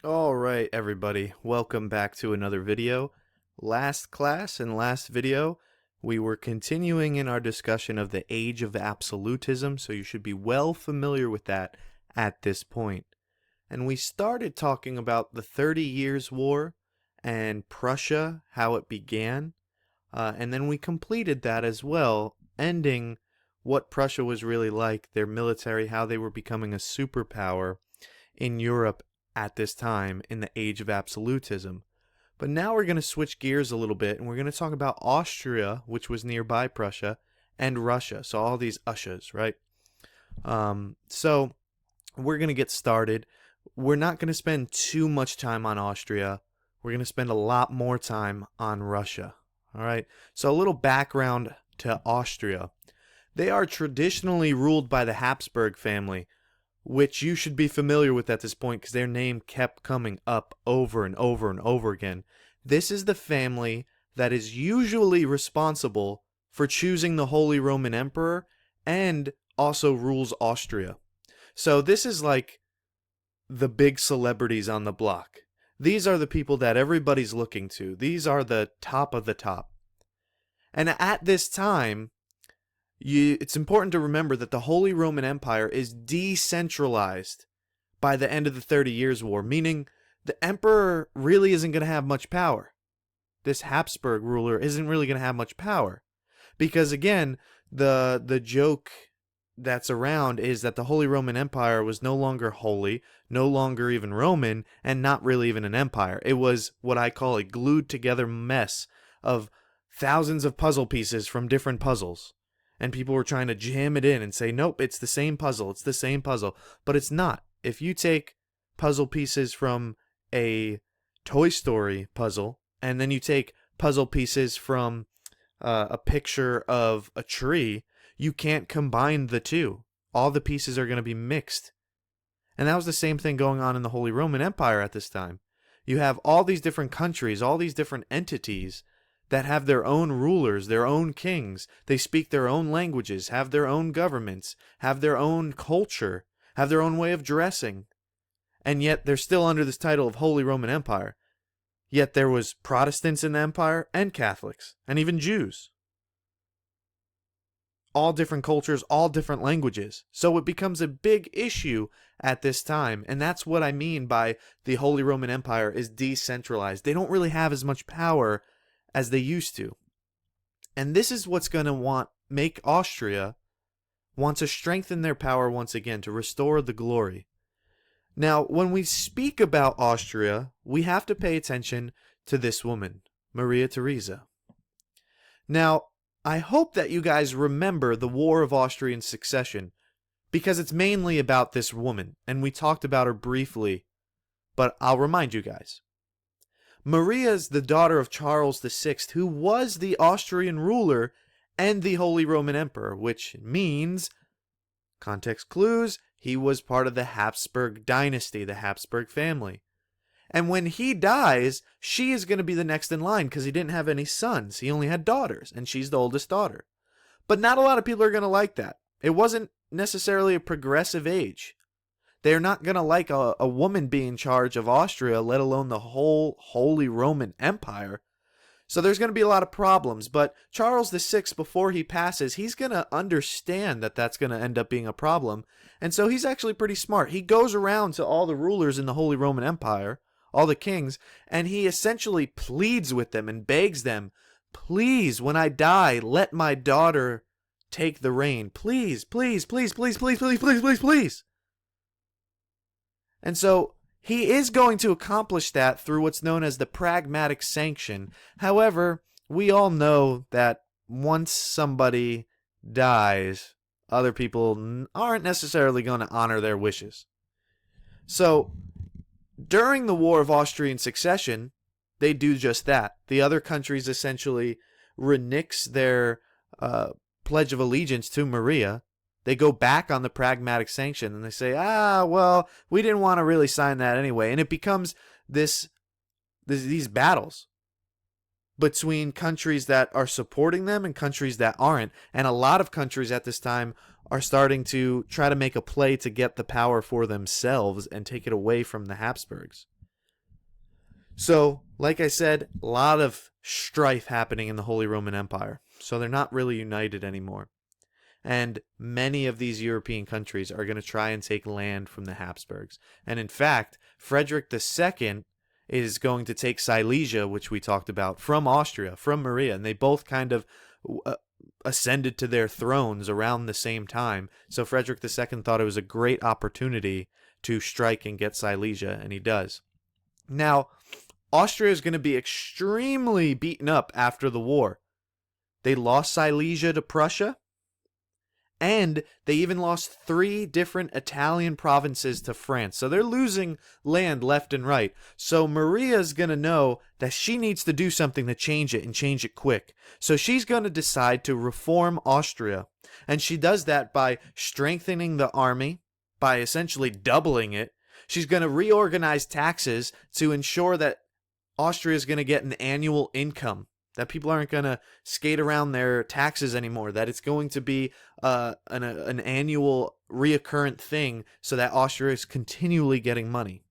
Alright everybody, welcome back to another video. Last class and last video, we were continuing in our discussion of the age of absolutism, so you should be well familiar with that at this point. And we started talking about the 30 Years' War and Prussia, how it began, and then we completed that as well, ending what Prussia was really like, their military, how they were becoming a superpower in Europe at this time in the age of absolutism. But now we're going to switch gears a little bit and we're going to talk about Austria, which was nearby Prussia, and Russia. So all these Ushas, right? So we're going to get started. We're not going to spend too much time on Austria. We're going to spend a lot more time on Russia. All right. So a little background to Austria. They are traditionally ruled by the Habsburg family, which you should be familiar with at this point because their name kept coming up over and over and over again. This is the family that is usually responsible for choosing the Holy Roman Emperor and also rules Austria. So this is like the big celebrities on the block. These are the people that everybody's looking to. These are the top of the top. And at this time, it's important to remember that the Holy Roman Empire is decentralized by the end of the 30 Years' War, meaning the emperor really isn't going to have much power. This Habsburg ruler isn't really going to have much power. Because again, the joke that's around is that the Holy Roman Empire was no longer holy, no longer even Roman, and not really even an empire. It was what I call a glued together mess of thousands of puzzle pieces from different puzzles. And people were trying to jam it in and say, nope, it's the same puzzle, it's the same puzzle. But it's not. If you take puzzle pieces from a Toy Story puzzle, and then you take puzzle pieces from a picture of a tree, you can't combine the two. All the pieces are going to be mixed. And that was the same thing going on in the Holy Roman Empire at this time. You have all these different countries, all these different entities that have their own rulers, their own kings. They speak their own languages, have their own governments, have their own culture, have their own way of dressing. And yet they're still under this title of Holy Roman Empire. Yet there was Protestants in the empire and Catholics and even Jews. All different cultures, all different languages. So it becomes a big issue at this time. And that's what I mean by the Holy Roman Empire is decentralized. They don't really have as much power as they used to. And this is what's going to make Austria want to strengthen their power once again, to restore the glory. Now, when we speak about Austria, we have to pay attention to this woman, Maria Theresa. Now, I hope that you guys remember the War of Austrian Succession, because it's mainly about this woman, and we talked about her briefly, but I'll remind you guys. Maria is the daughter of Charles VI, who was the Austrian ruler and the Holy Roman Emperor, which means, context clues, he was part of the Habsburg dynasty, the Habsburg family. And when he dies, she is going to be the next in line because he didn't have any sons. He only had daughters, and she's the oldest daughter. But not a lot of people are going to like that. It wasn't necessarily a progressive age. They're not going to like a woman being in charge of Austria, let alone the whole Holy Roman Empire. So there's going to be a lot of problems. But Charles VI, before he passes, he's going to understand that that's going to end up being a problem. And so he's actually pretty smart. He goes around to all the rulers in the Holy Roman Empire, all the kings, and he essentially pleads with them and begs them, please, when I die, let my daughter take the reign. Please, please, please, please, please, please, please, please, please. And so he is going to accomplish that through what's known as the pragmatic sanction. However, we all know that once somebody dies, other people aren't necessarily going to honor their wishes. So, during the War of Austrian Succession, they do just that. The other countries essentially renege their Pledge of Allegiance to Maria. They go back on the pragmatic sanction and they say, well, we didn't want to really sign that anyway. And it becomes these battles between countries that are supporting them and countries that aren't. And a lot of countries at this time are starting to try to make a play to get the power for themselves and take it away from the Habsburgs. So, like I said, a lot of strife happening in the Holy Roman Empire. So they're not really united anymore. And many of these European countries are going to try and take land from the Habsburgs. And in fact, Frederick II is going to take Silesia, which we talked about, from Austria, from Maria. And they both kind of ascended to their thrones around the same time. So Frederick II thought it was a great opportunity to strike and get Silesia, and he does. Now, Austria is going to be extremely beaten up after the war. They lost Silesia to Prussia, and they even lost 3 different Italian provinces to France. So they're losing land left and right. So Maria's going to know that she needs to do something to change it, and change it quick. So she's going to decide to reform Austria. And she does that by strengthening the army, by essentially doubling it. She's going to reorganize taxes to ensure that Austria is going to get an annual income, that people aren't going to skate around their taxes anymore, that it's going to be an annual reoccurrent thing so that Austria is continually getting money.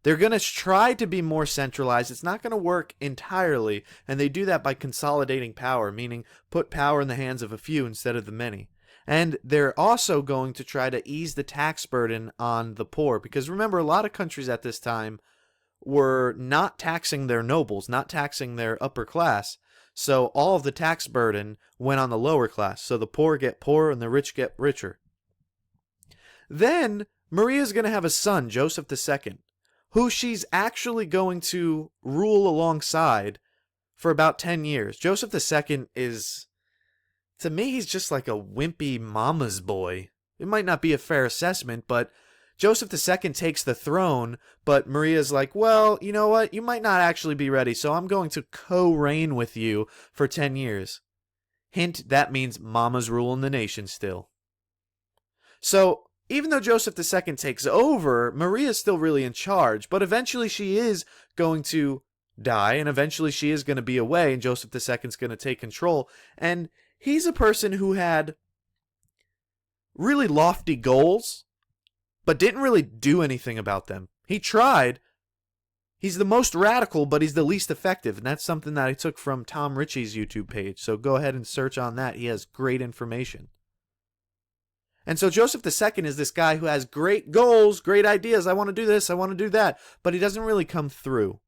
They're going to try to be more centralized. It's not going to work entirely, and they do that by consolidating power, meaning put power in the hands of a few instead of the many. And they're also going to try to ease the tax burden on the poor, because remember, a lot of countries at this time were not taxing their nobles, not taxing their upper class. So all of the tax burden went on the lower class. So the poor get poorer and the rich get richer. Then Maria's going to have a son, Joseph II, who she's actually going to rule alongside for about 10 years. Joseph II is, to me, he's just like a wimpy mama's boy. It might not be a fair assessment, but Joseph II takes the throne, but Maria's like, well, you know what? You might not actually be ready, so I'm going to co-reign with you for 10 years. Hint, that means mama's ruling the nation still. So, even though Joseph II takes over, Maria's still really in charge, but eventually she is going to die, and eventually she is going to be away, and Joseph II's going to take control. And he's a person who had really lofty goals, but didn't really do anything about them. He tried. He's the most radical, but he's the least effective, and that's something that I took from Tom Ritchie's YouTube page, so go ahead and search on that. He has great information. And so Joseph II is this guy who has great goals, great ideas. I want to do this, I want to do that, but he doesn't really come through.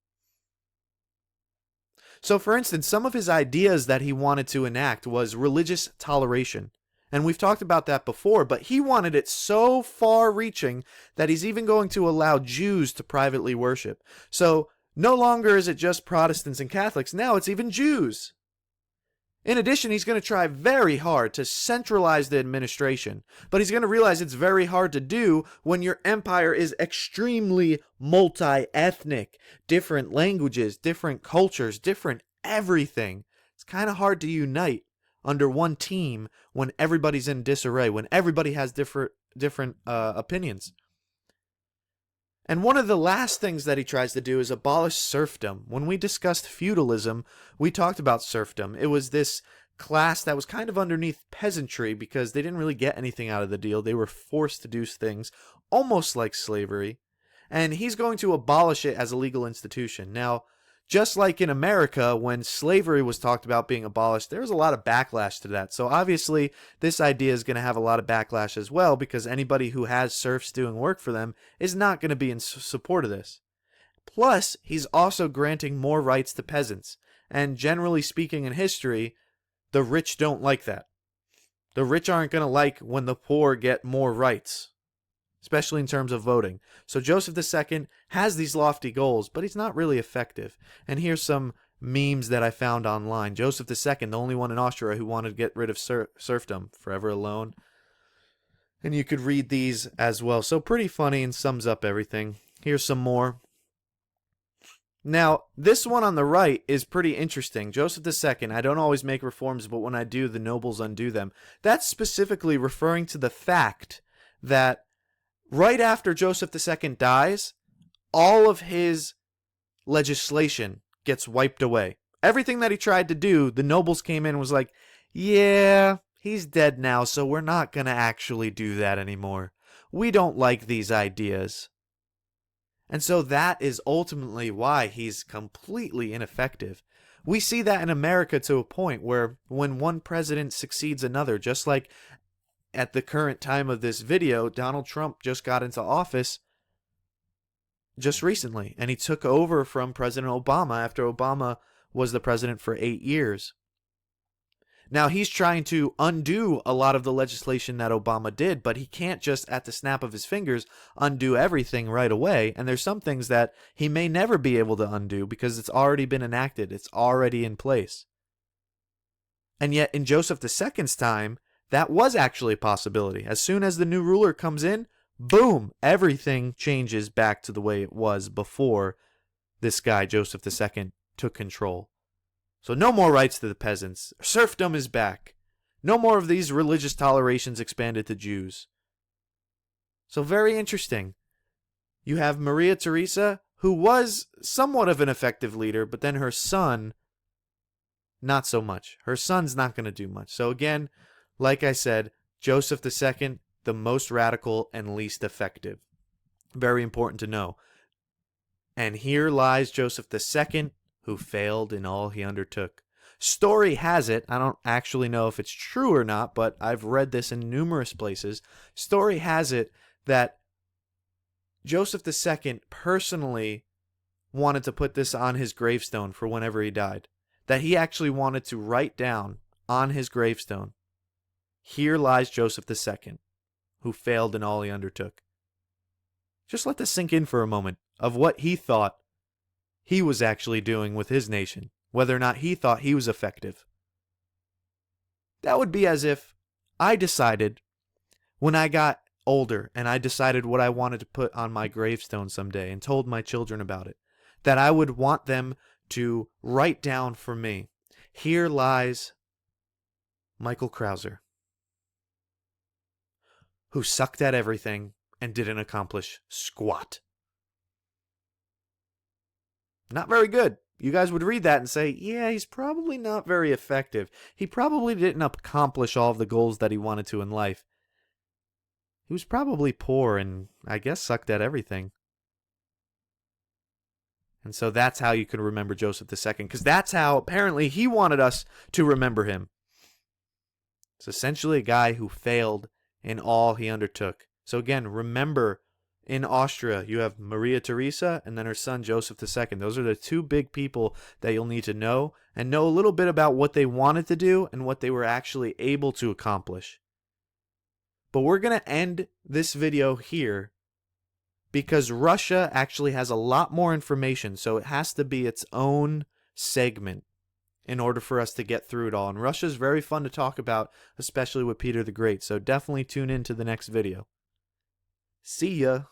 So for instance, some of his ideas that he wanted to enact was religious toleration. And we've talked about that before, but he wanted it so far-reaching that he's even going to allow Jews to privately worship. So no longer is it just Protestants and Catholics, now it's even Jews. In addition, he's going to try very hard to centralize the administration, but he's going to realize it's very hard to do when your empire is extremely multi-ethnic, different languages, different cultures, different everything. It's kind of hard to unite under one team when everybody's in disarray, when everybody has different opinions. And one of the last things that he tries to do is abolish serfdom. When we discussed feudalism, we talked about serfdom. It was this class that was kind of underneath peasantry because they didn't really get anything out of the deal. They were forced to do things almost like slavery. And he's going to abolish it as a legal institution. Now, just like in America, when slavery was talked about being abolished, there was a lot of backlash to that. So obviously, this idea is going to have a lot of backlash as well, because anybody who has serfs doing work for them is not going to be in support of this. Plus, he's also granting more rights to peasants. And generally speaking in history, the rich don't like that. The rich aren't going to like when the poor get more rights, especially in terms of voting. So Joseph II has these lofty goals, but he's not really effective. And here's some memes that I found online. Joseph II, the only one in Austria who wanted to get rid of serfdom, forever alone. And you could read these as well. So pretty funny and sums up everything. Here's some more. Now, this one on the right is pretty interesting. Joseph II, I don't always make reforms, but when I do, the nobles undo them. That's specifically referring to the fact that right after Joseph II dies, all of his legislation gets wiped away. Everything that he tried to do, the nobles came in and was like, yeah, he's dead now, so we're not going to actually do that anymore. We don't like these ideas. And so that is ultimately why he's completely ineffective. We see that in America to a point where when one president succeeds another, just like at the current time of this video, Donald Trump just got into office just recently, and he took over from President Obama after Obama was the president for 8 years. Now, he's trying to undo a lot of the legislation that Obama did, but he can't just at the snap of his fingers undo everything right away. And there's some things that he may never be able to undo because it's already been enacted. It's already in place. And yet in Joseph II's time, that was actually a possibility. As soon as the new ruler comes in, boom, everything changes back to the way it was before this guy, Joseph II, took control. So no more rights to the peasants. Serfdom is back. No more of these religious tolerations expanded to Jews. So very interesting. You have Maria Theresa, who was somewhat of an effective leader, but then her son, not so much. Her son's not going to do much. So again, like I said, Joseph II, the most radical and least effective. Very important to know. And here lies Joseph II, who failed in all he undertook. Story has it, I don't actually know if it's true or not, but I've read this in numerous places. Story has it that Joseph II personally wanted to put this on his gravestone for whenever he died. That he actually wanted to write down on his gravestone, "Here lies Joseph II, who failed in all he undertook." Just let this sink in for a moment of what he thought he was actually doing with his nation, whether or not he thought he was effective. That would be as if I decided when I got older and I decided what I wanted to put on my gravestone someday and told my children about it, that I would want them to write down for me, "Here lies Michael Krauser, who sucked at everything and didn't accomplish squat." Not very good. You guys would read that and say, yeah, he's probably not very effective. He probably didn't accomplish all of the goals that he wanted to in life. He was probably poor and, I guess, sucked at everything. And so that's how you can remember Joseph II, because that's how apparently he wanted us to remember him. It's essentially a guy who failed in all he undertook. So again, remember, in Austria, you have Maria Theresa and then her son Joseph II. Those are the two big people that you'll need to know, and know a little bit about what they wanted to do and what they were actually able to accomplish. But we're going to end this video here because Russia actually has a lot more information, so it has to be its own segment in order for us to get through it all. And Russia is very fun to talk about, especially with Peter the Great, so definitely tune in to the next video. See ya!